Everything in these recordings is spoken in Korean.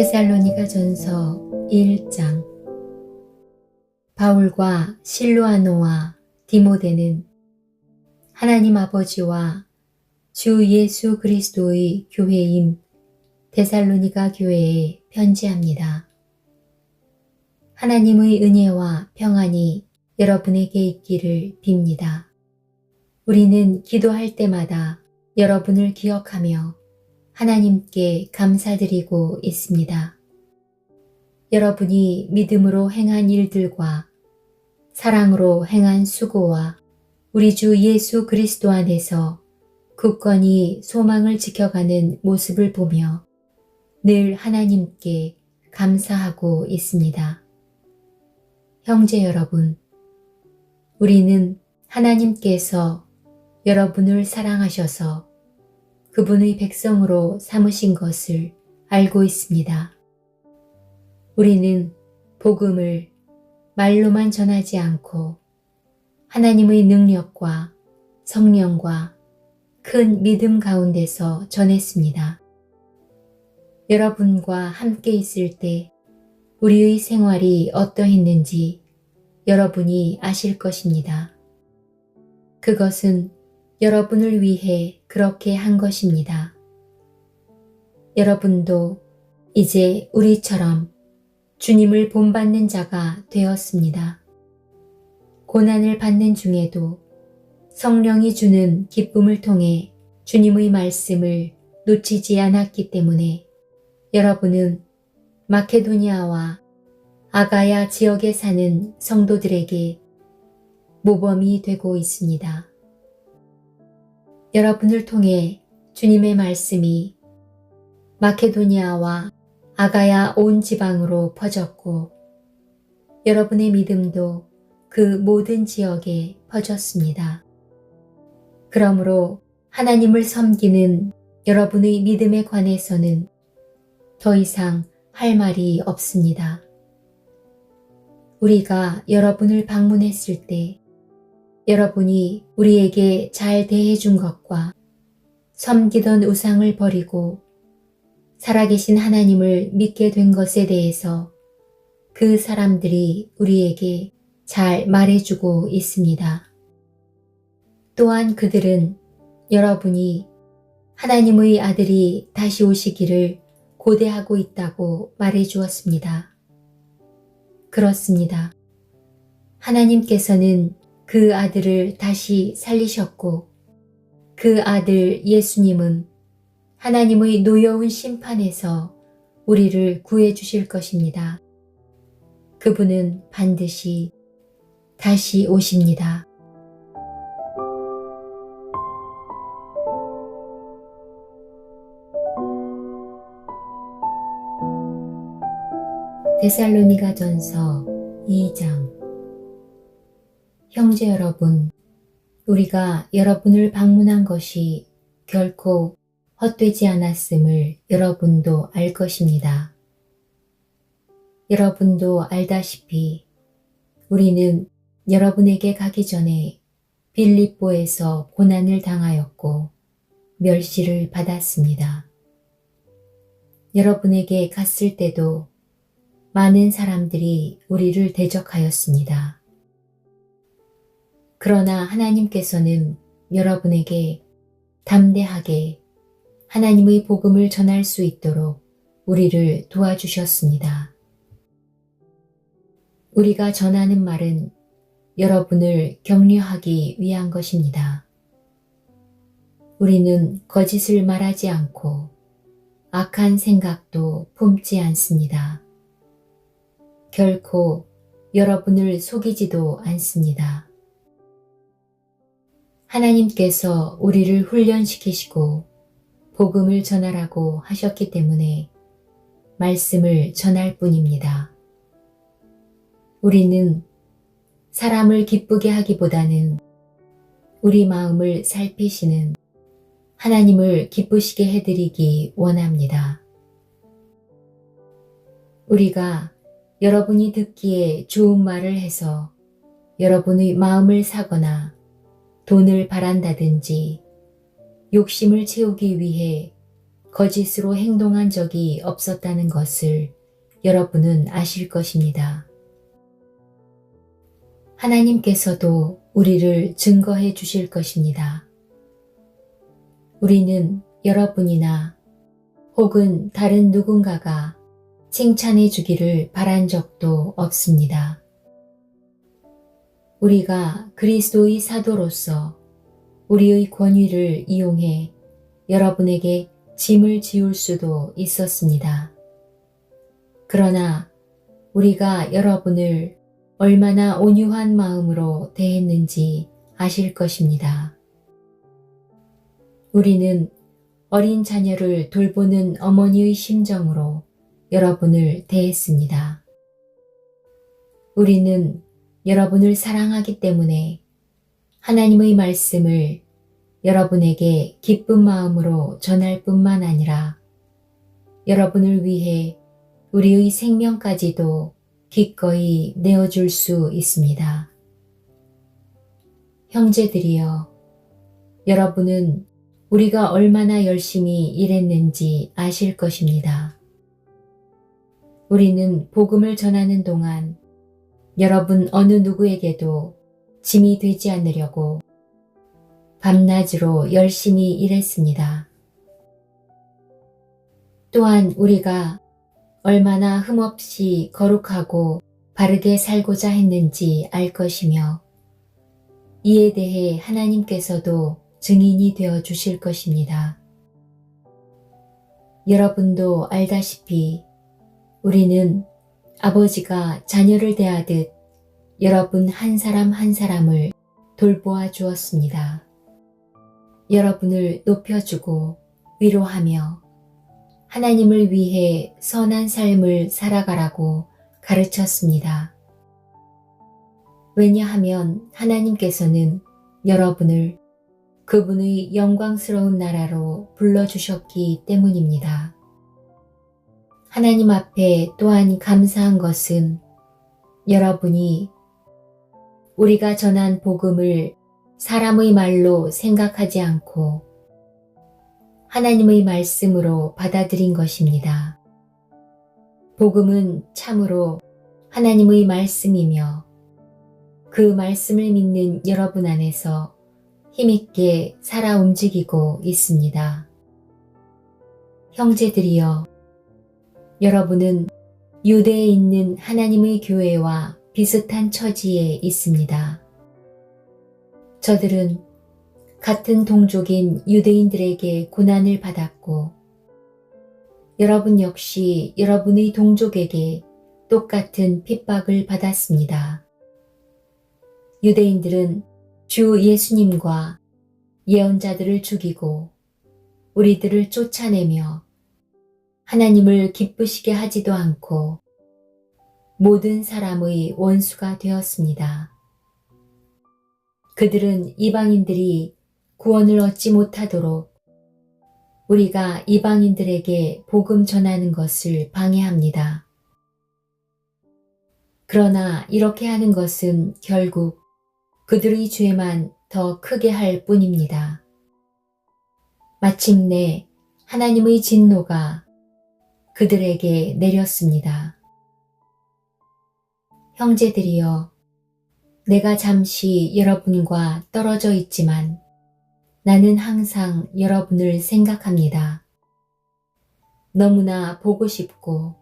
데살로니가전서 1장. 바울과 실로아노와 디모데는 하나님 아버지와 주 예수 그리스도의 교회인 데살로니가 교회에 편지합니다. 하나님의 은혜와 평안이 여러분에게 있기를 빕니다. 우리는 기도할 때마다 여러분을 기억하며 하나님께 감사드리고 있습니다. 여러분이 믿음으로 행한 일들과 사랑으로 행한 수고와 우리 주 예수 그리스도 안에서 굳건히 소망을 지켜가는 모습을 보며 늘 하나님께 감사하고 있습니다. 형제 여러분, 우리는 하나님께서 여러분을 사랑하셔서 그분의 백성으로 삼으신 것을 알고 있습니다. 우리는 복음을 말로만 전하지 않고 하나님의 능력과 성령과 큰 믿음 가운데서 전했습니다. 여러분과 함께 있을 때 우리의 생활이 어떠했는지 여러분이 아실 것입니다. 그것은 여러분을 위해 그렇게 한 것입니다. 여러분도 이제 우리처럼 주님을 본받는 자가 되었습니다. 고난을 받는 중에도 성령이 주는 기쁨을 통해 주님의 말씀을 놓치지 않았기 때문에 여러분은 마케도니아와 아가야 지역에 사는 성도들에게 모범이 되고 있습니다. 여러분을 통해 주님의 말씀이 마케도니아와 아가야 온 지방으로 퍼졌고 여러분의 믿음도 그 모든 지역에 퍼졌습니다. 그러므로 하나님을 섬기는 여러분의 믿음에 관해서는 더 이상 할 말이 없습니다. 우리가 여러분을 방문했을 때 여러분이 우리에게 잘 대해준 것과 섬기던 우상을 버리고 살아계신 하나님을 믿게 된 것에 대해서 그 사람들이 우리에게 잘 말해주고 있습니다. 또한 그들은 여러분이 하나님의 아들이 다시 오시기를 고대하고 있다고 말해주었습니다. 그렇습니다. 하나님께서는 그 아들을 다시 살리셨고 그 아들 예수님은 하나님의 노여운 심판에서 우리를 구해 주실 것입니다. 그분은 반드시 다시 오십니다. 데살로니가전서 2장. 형제 여러분, 우리가 여러분을 방문한 것이 결코 헛되지 않았음을 여러분도 알 것입니다. 여러분도 알다시피 우리는 여러분에게 가기 전에 빌립보에서 고난을 당하였고 멸시를 받았습니다. 여러분에게 갔을 때도 많은 사람들이 우리를 대적하였습니다. 그러나 하나님께서는 여러분에게 담대하게 하나님의 복음을 전할 수 있도록 우리를 도와주셨습니다. 우리가 전하는 말은 여러분을 격려하기 위한 것입니다. 우리는 거짓을 말하지 않고 악한 생각도 품지 않습니다. 결코 여러분을 속이지도 않습니다. 하나님께서 우리를 훈련시키시고 복음을 전하라고 하셨기 때문에 말씀을 전할 뿐입니다. 우리는 사람을 기쁘게 하기보다는 우리 마음을 살피시는 하나님을 기쁘시게 해드리기 원합니다. 우리가 여러분이 듣기에 좋은 말을 해서 여러분의 마음을 사거나 돈을 바란다든지 욕심을 채우기 위해 거짓으로 행동한 적이 없었다는 것을 여러분은 아실 것입니다. 하나님께서도 우리를 증거해 주실 것입니다. 우리는 여러분이나 혹은 다른 누군가가 칭찬해 주기를 바란 적도 없습니다. 우리가 그리스도의 사도로서 우리의 권위를 이용해 여러분에게 짐을 지울 수도 있었습니다. 그러나 우리가 여러분을 얼마나 온유한 마음으로 대했는지 아실 것입니다. 우리는 어린 자녀를 돌보는 어머니의 심정으로 여러분을 대했습니다. 우리는 여러분을 사랑하기 때문에 하나님의 말씀을 여러분에게 기쁜 마음으로 전할 뿐만 아니라 여러분을 위해 우리의 생명까지도 기꺼이 내어줄 수 있습니다. 형제들이여, 여러분은 우리가 얼마나 열심히 일했는지 아실 것입니다. 우리는 복음을 전하는 동안 여러분 어느 누구에게도 짐이 되지 않으려고 밤낮으로 열심히 일했습니다. 또한 우리가 얼마나 흠없이 거룩하고 바르게 살고자 했는지 알 것이며 이에 대해 하나님께서도 증인이 되어 주실 것입니다. 여러분도 알다시피 우리는 아버지가 자녀를 대하듯 여러분 한 사람 한 사람을 돌보아 주었습니다. 여러분을 높여주고 위로하며 하나님을 위해 선한 삶을 살아가라고 가르쳤습니다. 왜냐하면 하나님께서는 여러분을 그분의 영광스러운 나라로 불러주셨기 때문입니다. 하나님 앞에 또한 감사한 것은 여러분이 우리가 전한 복음을 사람의 말로 생각하지 않고 하나님의 말씀으로 받아들인 것입니다. 복음은 참으로 하나님의 말씀이며 그 말씀을 믿는 여러분 안에서 힘있게 살아 움직이고 있습니다. 형제들이여, 여러분은 유대에 있는 하나님의 교회와 비슷한 처지에 있습니다. 저들은 같은 동족인 유대인들에게 고난을 받았고 여러분 역시 여러분의 동족에게 똑같은 핍박을 받았습니다. 유대인들은 주 예수님과 예언자들을 죽이고 우리들을 쫓아내며 하나님을 기쁘시게 하지도 않고 모든 사람의 원수가 되었습니다. 그들은 이방인들이 구원을 얻지 못하도록 우리가 이방인들에게 복음 전하는 것을 방해합니다. 그러나 이렇게 하는 것은 결국 그들의 죄만 더 크게 할 뿐입니다. 마침내 하나님의 진노가 그들에게 내렸습니다. 형제들이여, 내가 잠시 여러분과 떨어져 있지만 나는 항상 여러분을 생각합니다. 너무나 보고 싶고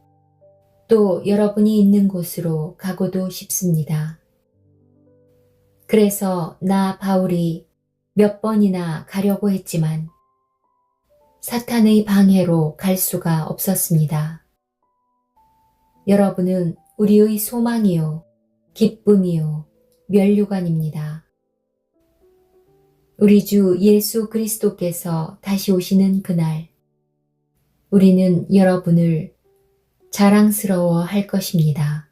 또 여러분이 있는 곳으로 가고도 싶습니다. 그래서 나 바울이 몇 번이나 가려고 했지만 사탄의 방해로 갈 수가 없었습니다. 여러분은 우리의 소망이요, 기쁨이요, 면류관입니다. 우리 주 예수 그리스도께서 다시 오시는 그날, 우리는 여러분을 자랑스러워 할 것입니다.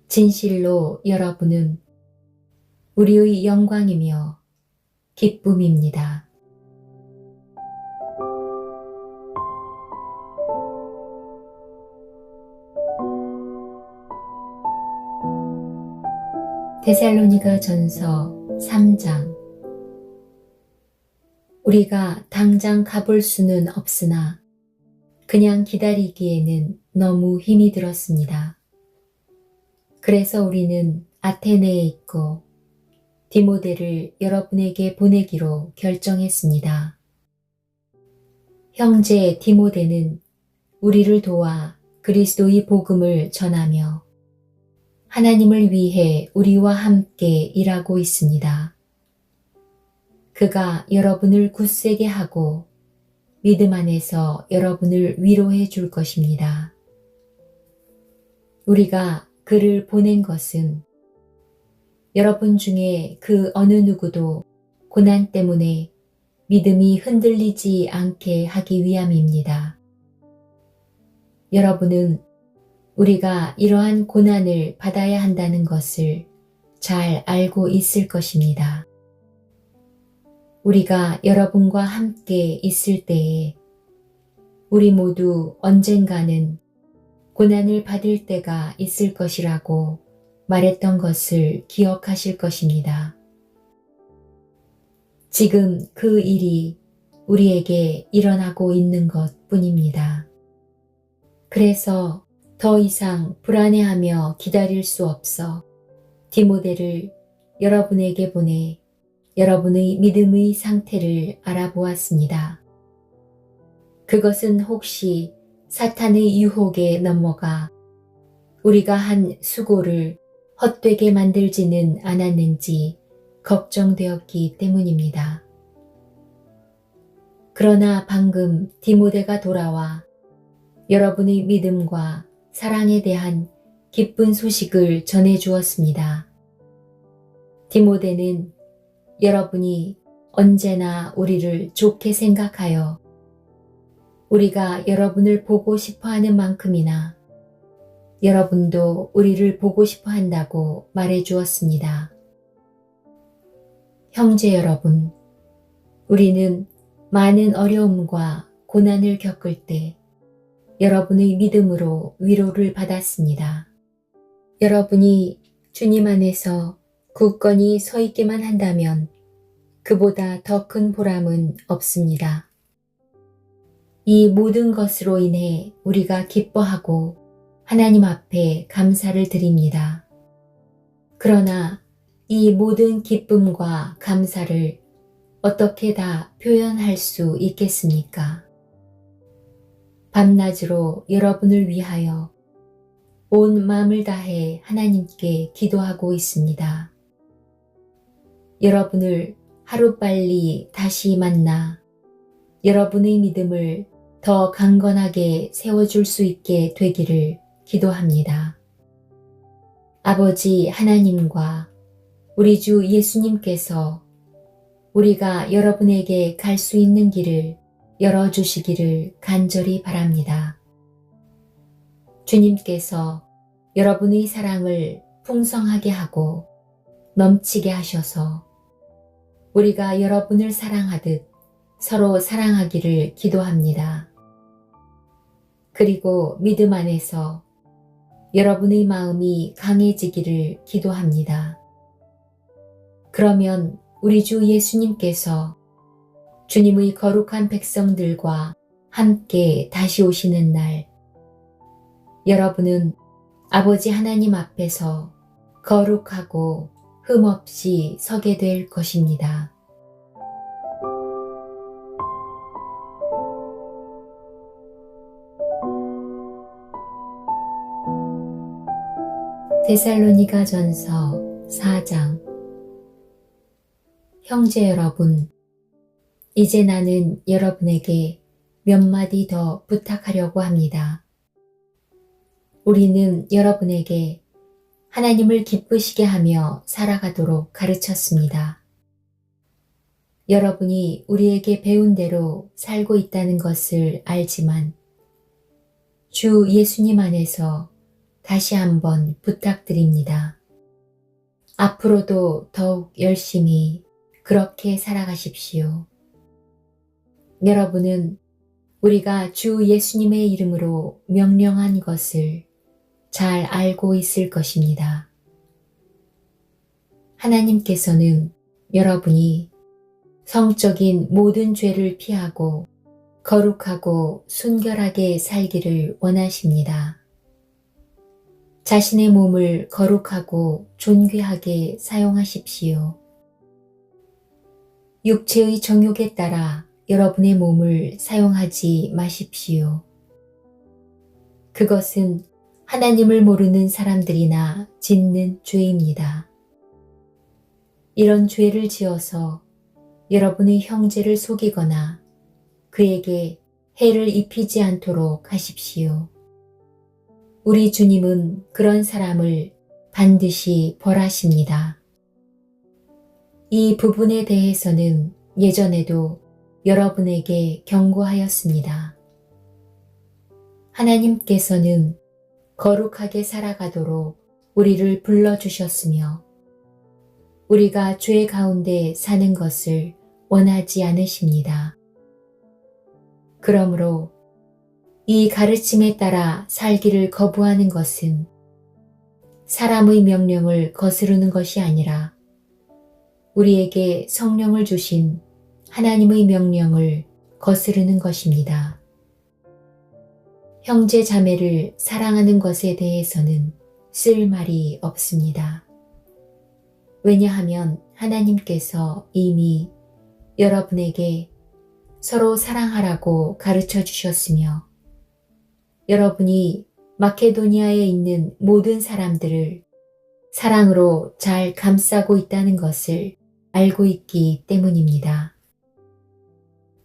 진실로 여러분은 우리의 영광이며 기쁨입니다. 데살로니가 전서 3장. 우리가 당장 가볼 수는 없으나 그냥 기다리기에는 너무 힘이 들었습니다. 그래서 우리는 아테네에 있고 디모데를 여러분에게 보내기로 결정했습니다. 형제 디모데는 우리를 도와 그리스도의 복음을 전하며 하나님을 위해 우리와 함께 일하고 있습니다. 그가 여러분을 굳세게 하고 믿음 안에서 여러분을 위로해 줄 것입니다. 우리가 그를 보낸 것은 여러분 중에 그 어느 누구도 고난 때문에 믿음이 흔들리지 않게 하기 위함입니다. 여러분은 우리가 이러한 고난을 받아야 한다는 것을 잘 알고 있을 것입니다. 우리가 여러분과 함께 있을 때에 우리 모두 언젠가는 고난을 받을 때가 있을 것이라고 말했던 것을 기억하실 것입니다. 지금 그 일이 우리에게 일어나고 있는 것 뿐입니다. 그래서 더 이상 불안해하며 기다릴 수 없어 디모데를 여러분에게 보내 여러분의 믿음의 상태를 알아보았습니다. 그것은 혹시 사탄의 유혹에 넘어가 우리가 한 수고를 헛되게 만들지는 않았는지 걱정되었기 때문입니다. 그러나 방금 디모데가 돌아와 여러분의 믿음과 사랑에 대한 기쁜 소식을 전해 주었습니다. 디모데는 여러분이 언제나 우리를 좋게 생각하여 우리가 여러분을 보고 싶어 하는 만큼이나 여러분도 우리를 보고 싶어 한다고 말해 주었습니다. 형제 여러분, 우리는 많은 어려움과 고난을 겪을 때 여러분의 믿음으로 위로를 받았습니다. 여러분이 주님 안에서 굳건히 서 있기만 한다면 그보다 더 큰 보람은 없습니다. 이 모든 것으로 인해 우리가 기뻐하고 하나님 앞에 감사를 드립니다. 그러나 이 모든 기쁨과 감사를 어떻게 다 표현할 수 있겠습니까? 밤낮으로 여러분을 위하여 온 마음을 다해 하나님께 기도하고 있습니다. 여러분을 하루빨리 다시 만나 여러분의 믿음을 더 강건하게 세워줄 수 있게 되기를 기도합니다. 아버지 하나님과 우리 주 예수님께서 우리가 여러분에게 갈 수 있는 길을 열어주시기를 간절히 바랍니다. 주님께서 여러분의 사랑을 풍성하게 하고 넘치게 하셔서 우리가 여러분을 사랑하듯 서로 사랑하기를 기도합니다. 그리고 믿음 안에서 여러분의 마음이 강해지기를 기도합니다. 그러면 우리 주 예수님께서 주님의 거룩한 백성들과 함께 다시 오시는 날, 여러분은 아버지 하나님 앞에서 거룩하고 흠없이 서게 될 것입니다. 데살로니가전서 4장. 형제 여러분, 이제 나는 여러분에게 몇 마디 더 부탁하려고 합니다. 우리는 여러분에게 하나님을 기쁘시게 하며 살아가도록 가르쳤습니다. 여러분이 우리에게 배운 대로 살고 있다는 것을 알지만 주 예수님 안에서 다시 한번 부탁드립니다. 앞으로도 더욱 열심히 그렇게 살아가십시오. 여러분은 우리가 주 예수님의 이름으로 명령한 것을 잘 알고 있을 것입니다. 하나님께서는 여러분이 성적인 모든 죄를 피하고 거룩하고 순결하게 살기를 원하십니다. 자신의 몸을 거룩하고 존귀하게 사용하십시오. 육체의 정욕에 따라 여러분의 몸을 사용하지 마십시오. 그것은 하나님을 모르는 사람들이나 짓는 죄입니다. 이런 죄를 지어서 여러분의 형제를 속이거나 그에게 해를 입히지 않도록 하십시오. 우리 주님은 그런 사람을 반드시 벌하십니다. 이 부분에 대해서는 예전에도 여러분에게 경고하였습니다. 하나님께서는 거룩하게 살아가도록 우리를 불러주셨으며 우리가 죄 가운데 사는 것을 원하지 않으십니다. 그러므로 이 가르침에 따라 살기를 거부하는 것은 사람의 명령을 거스르는 것이 아니라 우리에게 성령을 주신 하나님의 명령을 거스르는 것입니다. 형제 자매를 사랑하는 것에 대해서는 쓸 말이 없습니다. 왜냐하면 하나님께서 이미 여러분에게 서로 사랑하라고 가르쳐 주셨으며 여러분이 마케도니아에 있는 모든 사람들을 사랑으로 잘 감싸고 있다는 것을 알고 있기 때문입니다.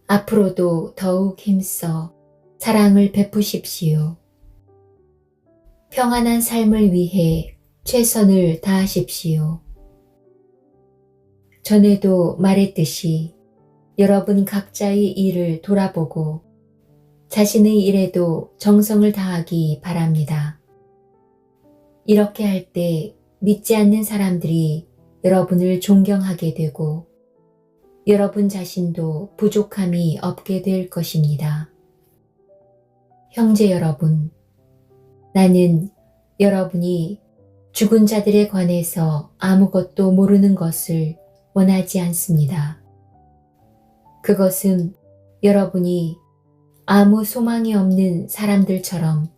앞으로도 더욱 힘써 사랑을 베푸십시오. 평안한 삶을 위해 최선을 다하십시오. 전에도 말했듯이 여러분 각자의 일을 돌아보고 자신의 일에도 정성을 다하기 바랍니다. 이렇게 할 때 믿지 않는 사람들이 여러분을 존경하게 되고 여러분 자신도 부족함이 없게 될 것입니다. 형제 여러분, 나는 여러분이 죽은 자들에 관해서 아무것도 모르는 것을 원하지 않습니다. 그것은 여러분이 아무 소망이 없는 사람들처럼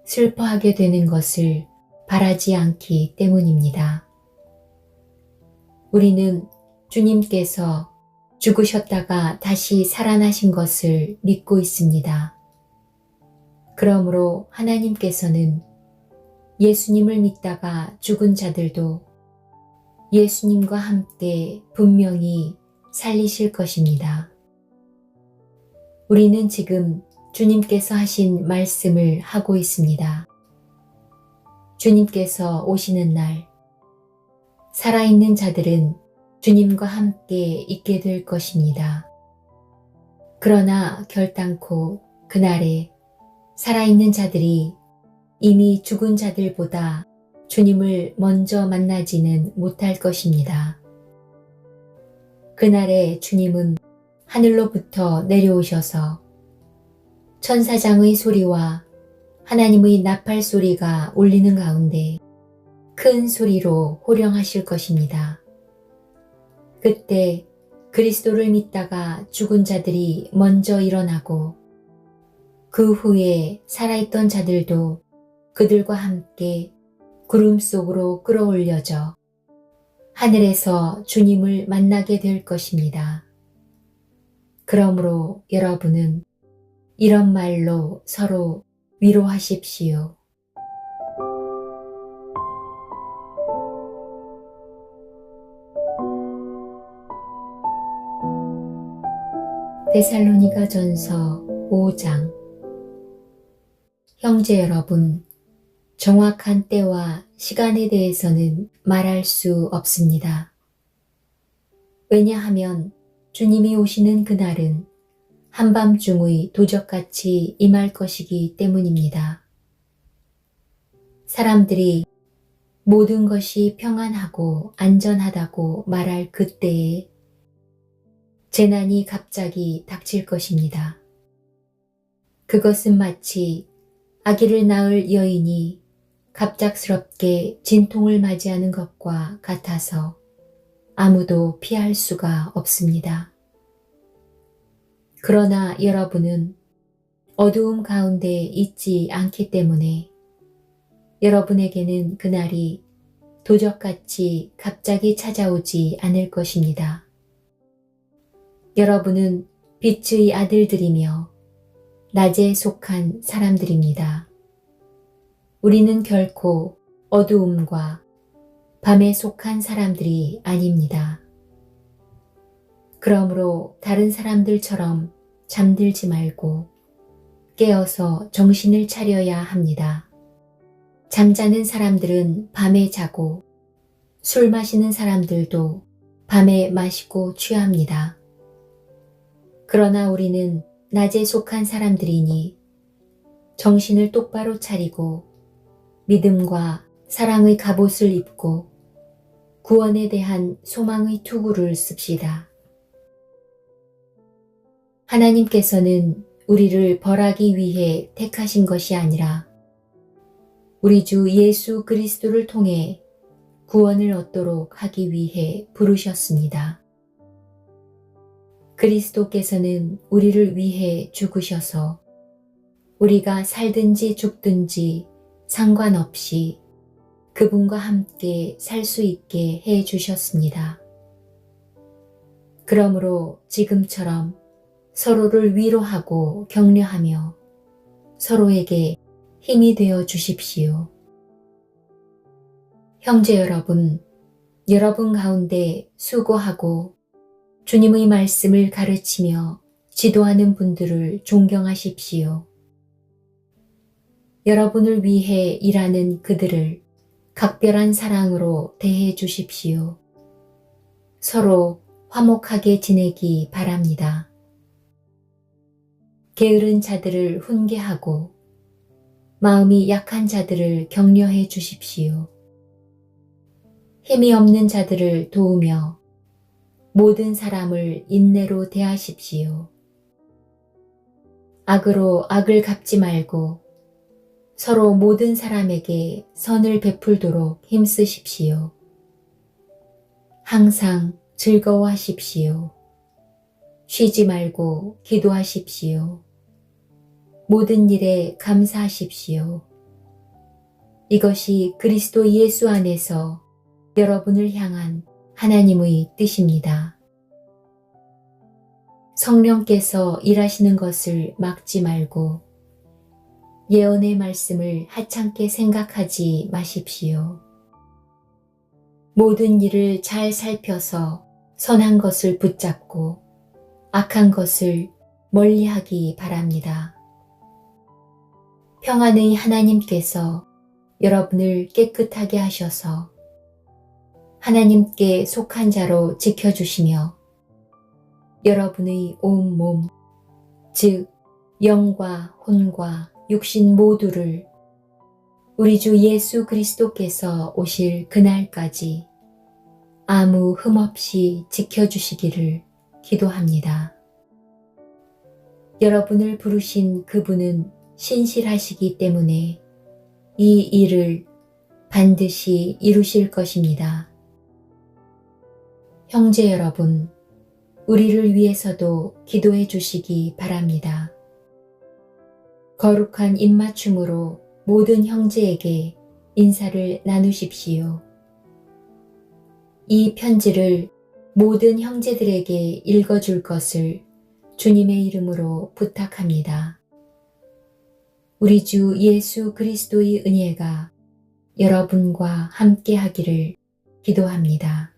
슬퍼하게 되는 것을 바라지 않기 때문입니다. 우리는 주님께서 죽으셨다가 다시 살아나신 것을 믿고 있습니다. 그러므로 하나님께서는 예수님을 믿다가 죽은 자들도 예수님과 함께 분명히 살리실 것입니다. 우리는 지금 주님께서 하신 말씀을 하고 있습니다. 주님께서 오시는 날, 살아있는 자들은 주님과 함께 있게 될 것입니다. 그러나 결단코 그날에 살아있는 자들이 이미 죽은 자들보다 주님을 먼저 만나지는 못할 것입니다. 그날에 주님은 하늘로부터 내려오셔서 천사장의 소리와 하나님의 나팔 소리가 울리는 가운데 큰 소리로 호령하실 것입니다. 그때 그리스도를 믿다가 죽은 자들이 먼저 일어나고 그 후에 살아있던 자들도 그들과 함께 구름 속으로 끌어올려져 하늘에서 주님을 만나게 될 것입니다. 그러므로 여러분은 이런 말로 서로 위로하십시오. 데살로니가 전서 5장. 형제 여러분, 정확한 때와 시간에 대해서는 말할 수 없습니다. 왜냐하면 주님이 오시는 그날은 한밤중의 도적같이 임할 것이기 때문입니다. 사람들이 모든 것이 평안하고 안전하다고 말할 그때에 재난이 갑자기 닥칠 것입니다. 그것은 마치 아기를 낳을 여인이 갑작스럽게 진통을 맞이하는 것과 같아서 아무도 피할 수가 없습니다. 그러나 여러분은 어두움 가운데 있지 않기 때문에 여러분에게는 그날이 도적같이 갑자기 찾아오지 않을 것입니다. 여러분은 빛의 아들들이며 낮에 속한 사람들입니다. 우리는 결코 어두움과 밤에 속한 사람들이 아닙니다. 그러므로 다른 사람들처럼 잠들지 말고 깨어서 정신을 차려야 합니다. 잠자는 사람들은 밤에 자고 술 마시는 사람들도 밤에 마시고 취합니다. 그러나 우리는 낮에 속한 사람들이니 정신을 똑바로 차리고 믿음과 사랑의 갑옷을 입고 구원에 대한 소망의 투구를 씁시다. 하나님께서는 우리를 벌하기 위해 택하신 것이 아니라 우리 주 예수 그리스도를 통해 구원을 얻도록 하기 위해 부르셨습니다. 그리스도께서는 우리를 위해 죽으셔서 우리가 살든지 죽든지 상관없이 그분과 함께 살 수 있게 해 주셨습니다. 그러므로 지금처럼 서로를 위로하고 격려하며 서로에게 힘이 되어 주십시오. 형제 여러분, 여러분 가운데 수고하고 주님의 말씀을 가르치며 지도하는 분들을 존경하십시오. 여러분을 위해 일하는 그들을 각별한 사랑으로 대해 주십시오. 서로 화목하게 지내기 바랍니다. 게으른 자들을 훈계하고 마음이 약한 자들을 격려해 주십시오. 힘이 없는 자들을 도우며 모든 사람을 인내로 대하십시오. 악으로 악을 갚지 말고 서로 모든 사람에게 선을 베풀도록 힘쓰십시오. 항상 즐거워하십시오. 쉬지 말고 기도하십시오. 모든 일에 감사하십시오. 이것이 그리스도 예수 안에서 여러분을 향한 하나님의 뜻입니다. 성령께서 일하시는 것을 막지 말고 예언의 말씀을 하찮게 생각하지 마십시오. 모든 일을 잘 살펴서 선한 것을 붙잡고 악한 것을 멀리하기 바랍니다. 평안의 하나님께서 여러분을 깨끗하게 하셔서 하나님께 속한 자로 지켜주시며 여러분의 온 몸, 즉 영과 혼과 육신 모두를 우리 주 예수 그리스도께서 오실 그날까지 아무 흠 없이 지켜주시기를 기도합니다. 여러분을 부르신 그분은 신실하시기 때문에 이 일을 반드시 이루실 것입니다. 형제 여러분, 우리를 위해서도 기도해 주시기 바랍니다. 거룩한 입맞춤으로 모든 형제에게 인사를 나누십시오. 이 편지를 모든 형제들에게 읽어줄 것을 주님의 이름으로 부탁합니다. 우리 주 예수 그리스도의 은혜가 여러분과 함께 하기를 기도합니다.